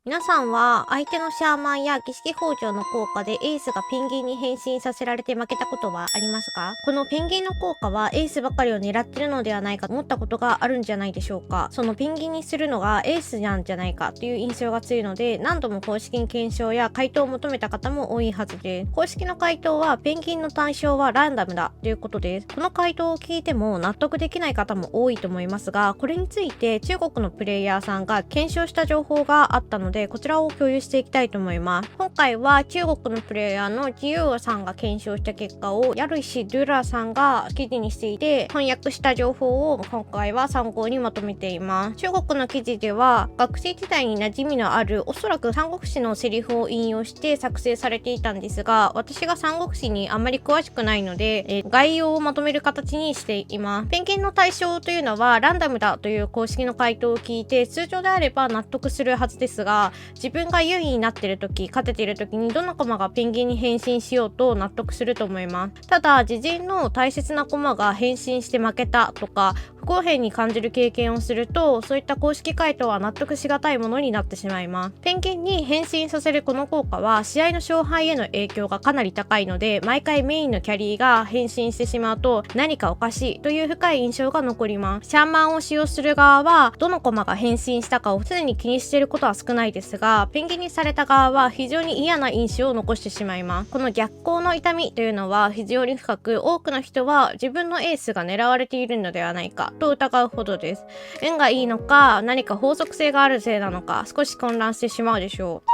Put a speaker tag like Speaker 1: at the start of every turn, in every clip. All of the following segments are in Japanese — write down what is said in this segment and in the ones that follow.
Speaker 1: 皆さんは相手のシャーマンや儀式包丁の効果でエースがペンギンに変身させられて負けたことはありますか？このペンギンの効果はエースばかりを狙ってるのではないかと思ったことがあるんじゃないでしょうか。そのペンギンにするのがエースなんじゃないかという印象が強いので、何度も公式に検証や回答を求めた方も多いはずです。公式の回答はペンギンの対象はランダムだということです。この回答を聞いても納得できない方も多いと思いますが、これについて中国のプレイヤーさんが検証した情報があったので、こちらを共有していきたいと思います。今回は中国のプレイヤーのジユーさんが検証した結果をヤルシ・ドゥラさんが記事にしていて、翻訳した情報を今回は参考にまとめています。中国の記事では学生時代に馴染みのあるおそらく三国志のセリフを引用して作成されていたんですが、私が三国志にあまり詳しくないので、概要をまとめる形にしています。ペンギンの対象というのはランダムだという公式の回答を聞いて、通常であれば納得するはずですが、自分が優位になっている時、勝てている時にどの駒がペンギンに変身しようと納得すると思います。ただ、自陣の大切な駒が変身して負けたとか、不公平に感じる経験をすると、そういった公式回答は納得しがたいものになってしまいます。ペンギンに変身させるこの効果は、試合の勝敗への影響がかなり高いので、毎回メインのキャリーが変身してしまうと、何かおかしいという深い印象が残ります。シャーマンを使用する側は、どの駒が変身したかを常に気にしていることは少ないですが、ペンギンにされた側は非常に嫌な印象を残してしまいます。この逆光の痛みというのは非常に深く、多くの人は自分のエースが狙われているのではないかと疑うほどです。運がいいのか、何か法則性があるせいなのか、少し混乱してしまうでしょう。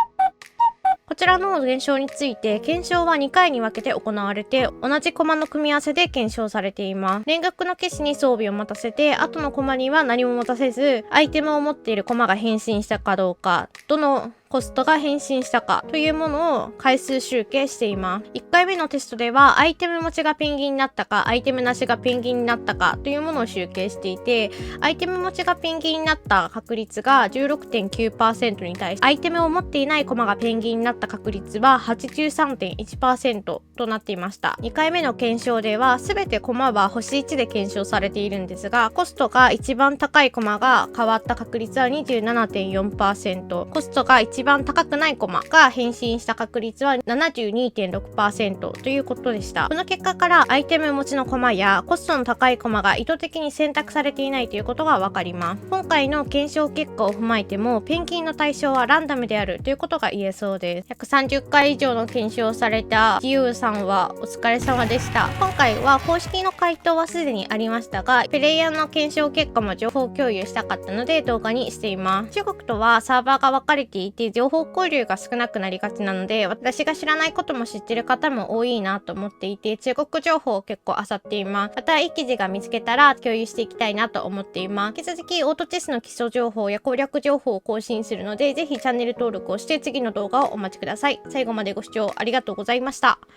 Speaker 1: こちらの現象について、検証は2回に分けて行われて、同じ駒の組み合わせで検証されています。連続の消しに装備を持たせて、後の駒には何も持たせず、アイテムを持っている駒が変身したかどうか、どのコストが変身したかというものを回数集計しています。1回目のテストではアイテム持ちがペンギンになったか、アイテムなしがペンギンになったかというものを集計していて、アイテム持ちがペンギンになった確率が 16.9% に対し、アイテムを持っていない駒がペンギンになった確率は 83.1% となっていました。2回目の検証では全て駒は星1で検証されているんですが、コストが一番高い駒が変わった確率は 27.4%、コストが一番高くない駒が変身した確率は 72.6% ということでした。この結果からアイテム持ちの駒やコストの高い駒が意図的に選択されていないということがわかります。今回の検証結果を踏まえても、ペンギンの対象はランダムであるということが言えそうです。130回以上の検証をされたジユーさんはお疲れ様でした。今回は公式の回答はすでにありましたが、プレイヤーの検証結果も情報共有したかったので動画にしています。中国とはサーバーが分かれていて情報交流が少なくなりがちなので、私が知らないことも知ってる方も多いなと思っていて、中国情報を結構漁っています。またいい記事が見つけたら共有していきたいなと思っています。引き続きオートチェスの基礎情報や攻略情報を更新するので、ぜひチャンネル登録をして次の動画をお待ちください。最後までご視聴ありがとうございました。